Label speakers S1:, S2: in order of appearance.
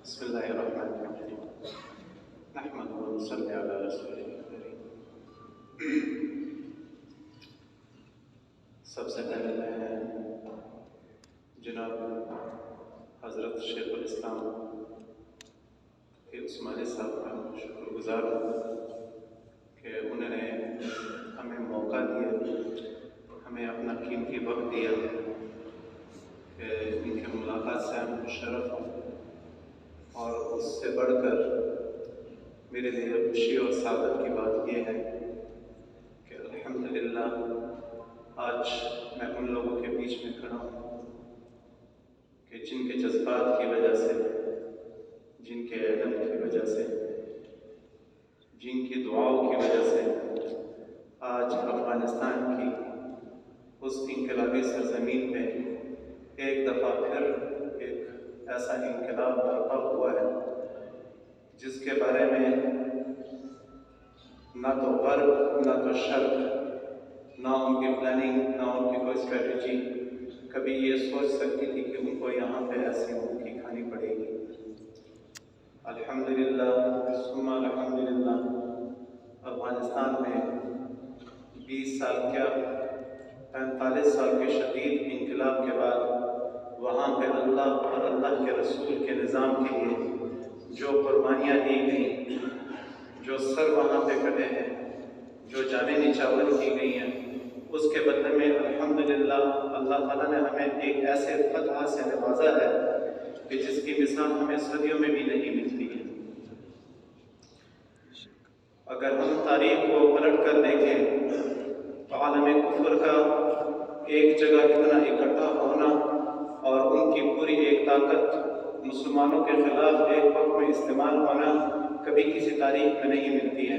S1: بسم الله الرحمن الرحيم نحمده ونصلي على رسوله الكريم۔ سب سے پہلے میں جناب حضرت شیخ الاسلام کے عثمانی صاحب کا شکر گزار ہوں کہ انہوں نے ہمیں موقع دیا، ہمیں اپنا قیمتی وقت دیا کہ ان کی ملاقات سے ہم مشرف ہوں، اور اس سے بڑھ کر میرے لیے خوشی اور سعادت کی بات یہ ہے کہ الحمدللہ آج میں ان لوگوں کے بیچ میں کھڑا ہوں کہ جن کے جذبات کی وجہ سے، جن کے علم کی وجہ سے، جن کی دعاؤں کی وجہ سے آج افغانستان کی اس انقلابی سرزمین میں ایک دفعہ پھر ایک ایسا انقلاب برپا ہوا ہے جس کے بارے میں نہ تو غرب نہ تو شرق، نہ ان کی پلاننگ نہ ان کی کوئی اسٹریٹجی کبھی یہ سوچ سکتی تھی کہ ان کو یہاں پہ ایسی منہ کھانی پڑے گی۔ الحمدللہ ثم الحمدللہ افغانستان میں 20 سال کیا 45 سال کے شدید انقلاب کے بعد وہاں پہ اللہ اور اللہ کے رسول کے نظام کے لیے جو قربانیاں دی گئیں، جو سر وہاں پہ کٹے ہیں، جو جانیں نچھاور کی گئی ہیں، اس کے بدلے میں الحمدللہ اللہ تعالیٰ نے ہمیں ایک ایسے فتح سے نوازا ہے کہ جس کی مثال ہمیں صدیوں میں بھی نہیں ملتی ہے۔ اگر ہم تاریخ کو پلٹ کر دیکھیں تو عالم کفر کا ایک جگہ کتنا اکٹھا ہونا اور ان کی پوری ایک طاقت مسلمانوں کے خلاف ایک وقت میں استعمال ہونا کبھی کسی تاریخ میں نہیں ملتی ہے۔